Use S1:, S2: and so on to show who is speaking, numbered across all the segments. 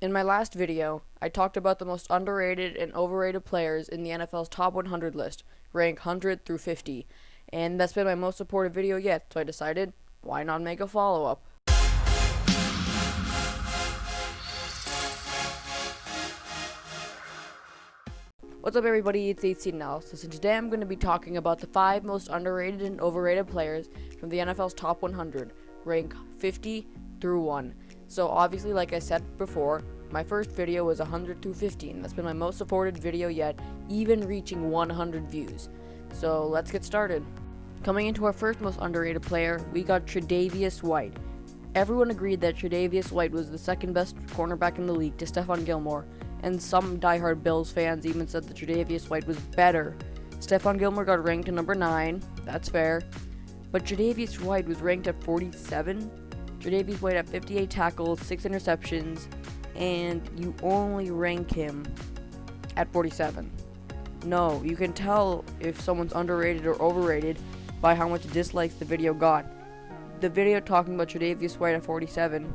S1: In my last video, I talked about the most underrated and overrated players in the NFL's top 100 list, rank 100 through 50, and that's been my most supported video yet, so I decided, why not make a follow-up? What's up everybody, it's 8 Analysis, and today I'm going to be talking about the 5 most underrated and overrated players from the NFL's top 100, rank 50 through 1. So obviously, like I said before, my first video was 100 through 50, and that's been my most supported video yet, even reaching 100 views. So let's get started. Coming into our first most underrated player, we got Tre'Davious White. Everyone agreed that Tre'Davious White was the second best cornerback in the league to Stephon Gilmore, and some diehard Bills fans even said that Tre'Davious White was better. Stephon Gilmore got ranked at number 9, that's fair, but Tre'Davious White was ranked at 47. Tre'Davious White had 58 tackles, 6 interceptions, and you only rank him at 47. No, you can tell if someone's underrated or overrated by how much dislikes the video got. The video talking about Tre'Davious White at 47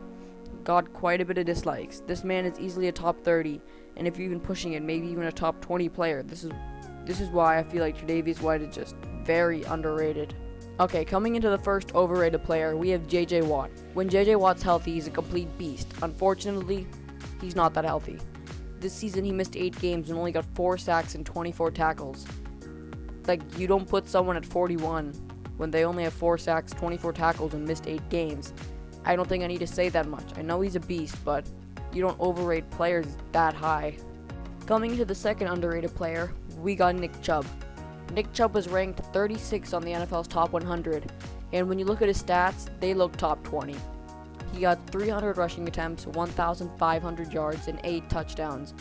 S1: got quite a bit of dislikes. This man is easily a top 30, and if you're even pushing it, maybe even a top 20 player. This is why I feel like Tre'Davious White is just very underrated. Okay, coming into the first overrated player, we have JJ Watt. When JJ Watt's healthy, he's a complete beast. Unfortunately, he's not that healthy. This season, he missed 8 games and only got 4 sacks and 24 tackles. Like, you don't put someone at 41 when they only have 4 sacks, 24 tackles, and missed 8 games. I don't think I need to say that much. I know he's a beast, but you don't overrate players that high. Coming into the second underrated player, we got Nick Chubb. Nick Chubb was ranked 36 on the NFL's top 100, and when you look at his stats, they look top 20. He got 300 rushing attempts, 1,500 yards, and 8 touchdowns.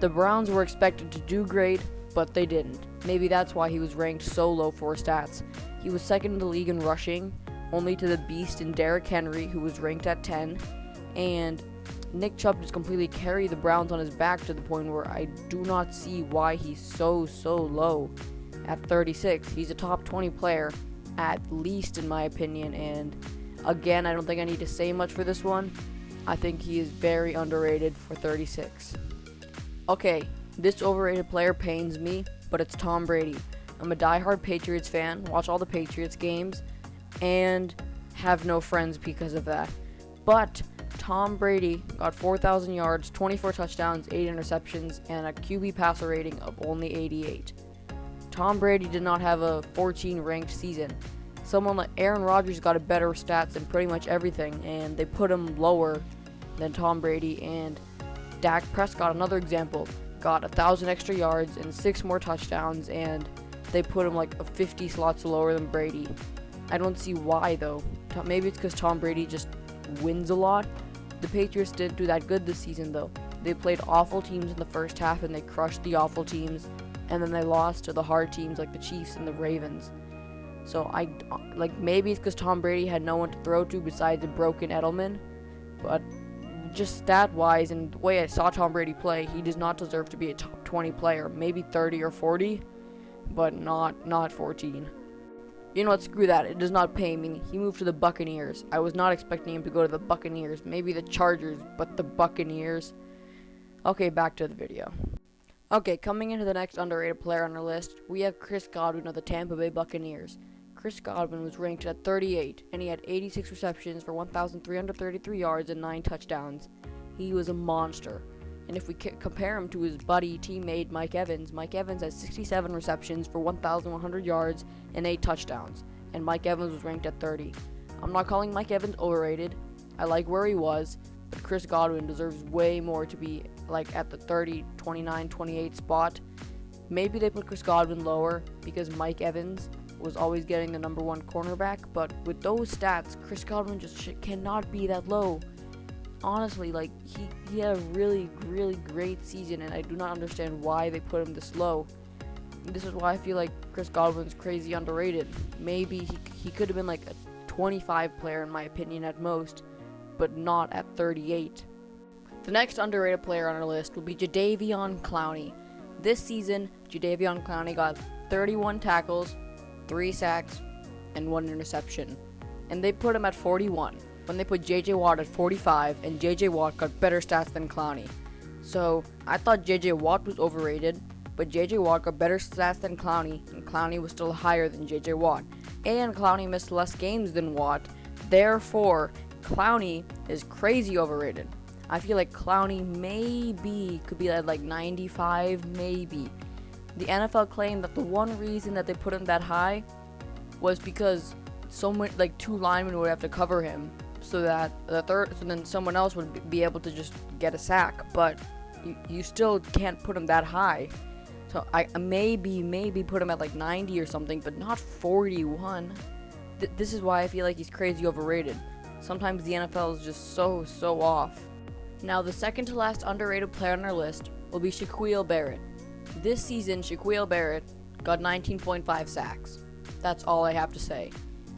S1: The Browns were expected to do great, but they didn't. Maybe that's why he was ranked so low for his stats. He was second in the league in rushing, only to the beast in Derrick Henry, who was ranked at 10, and Nick Chubb just completely carried the Browns on his back to the point where I do not see why he's so low at 36. He's a top 20 player, at least in my opinion, and again, I don't think I need to say much for this one. I think he is very underrated for 36. Okay, this overrated player pains me, but it's Tom Brady. I'm a diehard Patriots fan, watch all the Patriots games, and have no friends because of that. But Tom Brady got 4,000 yards, 24 touchdowns, 8 interceptions, and a QB passer rating of only 88. Tom Brady did not have a 14 ranked season. Someone like Aaron Rodgers got a better stats in pretty much everything, and they put him lower than Tom Brady. And Dak Prescott, another example, got 1,000 extra yards and 6 more touchdowns, and they put him like a 50 slots lower than Brady. I don't see why though. Maybe it's because Tom Brady just wins a lot. The Patriots didn't do that good this season though. They played awful teams in the first half and they crushed the awful teams, and then they lost to the hard teams like the Chiefs and the Ravens. So maybe it's because Tom Brady had no one to throw to besides a broken Edelman, but just stat-wise and the way I saw Tom Brady play, he does not deserve to be a top 20 player. Maybe 30 or 40, but not 14. You know what, screw that, it does not pay me. He moved to the Buccaneers. I was not expecting him to go to the Buccaneers. Maybe the Chargers, but the Buccaneers. Okay, back to the video. Okay, coming into the next underrated player on our list, we have Chris Godwin of the Tampa Bay Buccaneers. Chris Godwin was ranked at 38, and he had 86 receptions for 1,333 yards and 9 touchdowns. He was a monster. And if we compare him to his buddy, teammate Mike Evans has 67 receptions for 1,100 yards and 8 touchdowns, and Mike Evans was ranked at 30. I'm not calling Mike Evans overrated. I like where he was, but Chris Godwin deserves way more to be like at the 30, 29, 28 spot. Maybe they put Chris Godwin lower because Mike Evans was always getting the number 1 cornerback, but with those stats, Chris Godwin just cannot be that low. Honestly, like, he had a really great season, and I do not understand why they put him this low. This is why I feel like Chris Godwin's crazy underrated. Maybe he could have been like a 25 player in my opinion at most, but not at 38. The next underrated player on our list will be Jadeveon Clowney. This season, Jadeveon Clowney got 31 tackles, 3 sacks, and 1 interception, and they put him at 41. when they put JJ Watt at 45, and JJ Watt got better stats than Clowney. So I thought JJ Watt was overrated, but JJ Watt got better stats than Clowney, and Clowney was still higher than JJ Watt. And Clowney missed less games than Watt. Therefore, Clowney is crazy overrated. I feel like Clowney maybe could be at like 95, maybe. The NFL claimed that the one reason that they put him that high was because like 2 linemen would have to cover him, so that so then someone else would be able to just get a sack. But you still can't put him that high. So I maybe put him at like 90 or something, but not 41. This is why I feel like he's crazy overrated. Sometimes the NFL is just so off. Now the second to last underrated player on our list will be Shaquille Barrett. This season, Shaquille Barrett got 19.5 sacks. That's all I have to say.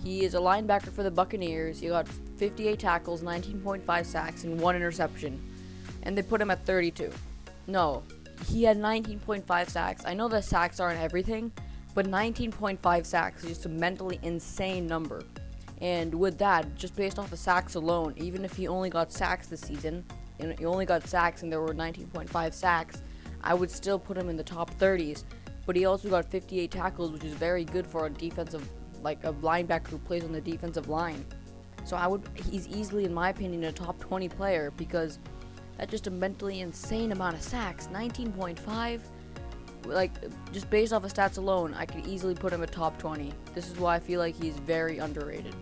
S1: He is a linebacker for the Buccaneers. He got 58 tackles, 19.5 sacks, and 1 interception. And they put him at 32. No, he had 19.5 sacks. I know that sacks aren't everything, but 19.5 sacks is just a mentally insane number. And with that, just based off the sacks alone, even if he only got sacks this season, and he only got sacks and there were 19.5 sacks, I would still put him in the top 30s. But he also got 58 tackles, which is very good for a defensive, like a linebacker who plays on the defensive line. So he's easily, in my opinion, a top 20 player, because that's just a mentally insane amount of sacks. 19.5, like, just based off of stats alone, I could easily put him at top 20. This is why I feel like he's very underrated.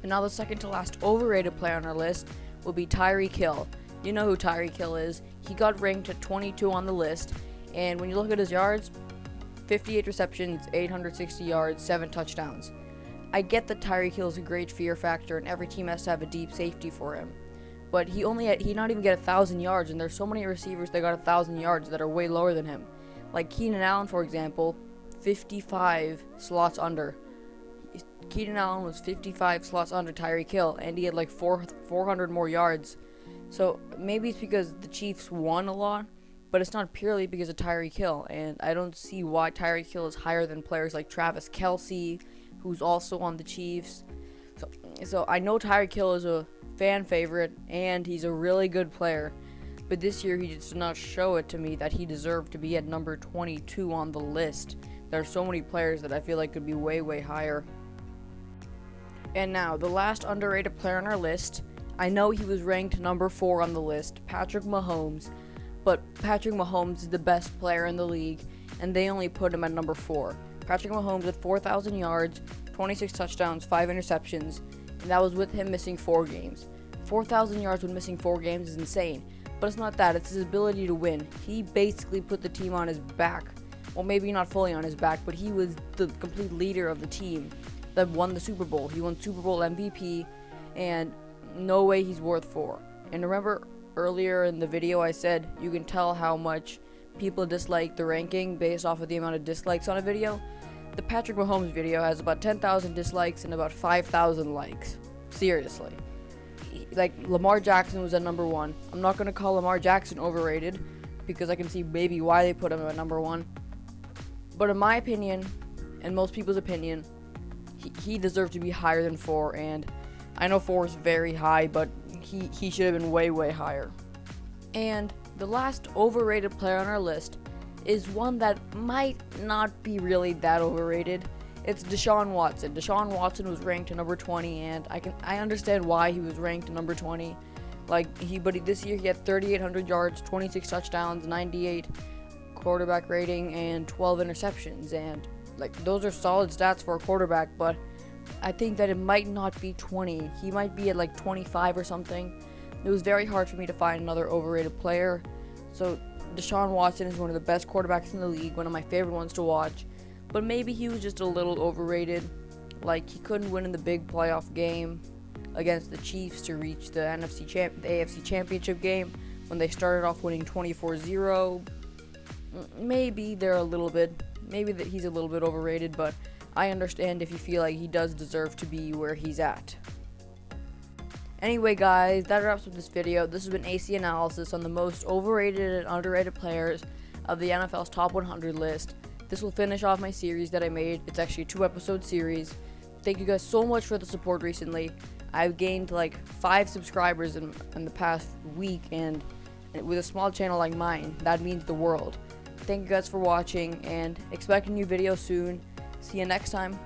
S1: And now the second to last overrated player on our list will be Tyreek Hill. You know who Tyreek Hill is. He got ranked at 22 on the list, and when you look at his yards, 58 receptions, 860 yards, 7 touchdowns. I get that Tyreek Hill is a great fear factor, and every team has to have a deep safety for him. But he not even get 1,000 yards, and there's so many receivers that got 1,000 yards that are way lower than him. Like Keenan Allen, for example, 55 slots under. Keenan Allen was 55 slots under Tyreek Hill, and he had like 400 more yards. So maybe it's because the Chiefs won a lot, but it's not purely because of Tyreek Hill. And I don't see why Tyreek Hill is higher than players like Travis Kelce, who's also on the Chiefs. So I know Tyreek Hill is a fan favorite, and he's a really good player. But this year, he just did not show it to me that he deserved to be at number 22 on the list. There are so many players that I feel like could be way higher. And now, the last underrated player on our list. I know he was ranked number 4 on the list, Patrick Mahomes. But Patrick Mahomes is the best player in the league, and they only put him at number 4. Patrick Mahomes had 4,000 yards, 26 touchdowns, 5 interceptions, and that was with him missing 4 games. 4,000 yards with missing 4 games is insane. But it's not that, it's his ability to win. He basically put the team on his back. Well, maybe not fully on his back, but he was the complete leader of the team that won the Super Bowl. He won Super Bowl MVP, and no way he's worth 4. And remember earlier in the video I said you can tell how much people dislike the ranking based off of the amount of dislikes on a video? The Patrick Mahomes video has about 10,000 dislikes and about 5,000 likes. Seriously. Like, Lamar Jackson was at number 1. I'm not going to call Lamar Jackson overrated, because I can see maybe why they put him at number 1. But in my opinion, and most people's opinion, he deserved to be higher than 4, and I know 4 is very high, but he should have been way higher. And the last overrated player on our list is one that might not be really that overrated. It's Deshaun Watson. Deshaun Watson was ranked number 20, and I understand why he was ranked number 20. But this year he had 3,800 yards, 26 touchdowns, 98 quarterback rating, and 12 interceptions. And those are solid stats for a quarterback, but I think that it might not be 20. He might be at 25 or something. It was very hard for me to find another overrated player. So Deshaun Watson is one of the best quarterbacks in the league, one of my favorite ones to watch. But maybe he was just a little overrated. He couldn't win in the big playoff game against the Chiefs to reach the AFC Championship game when they started off winning 24-0. Maybe he's a little bit overrated, but I understand if you feel like he does deserve to be where he's at. Anyway, guys, that wraps up this video. This has been AC Analysis on the most overrated and underrated players of the NFL's top 100 list. This will finish off my series that I made. It's actually a 2-episode series. Thank you guys so much for the support recently. I've gained like 5 subscribers in the past week, and with a small channel like mine, that means the world. Thank you guys for watching, and expect a new video soon. See you next time.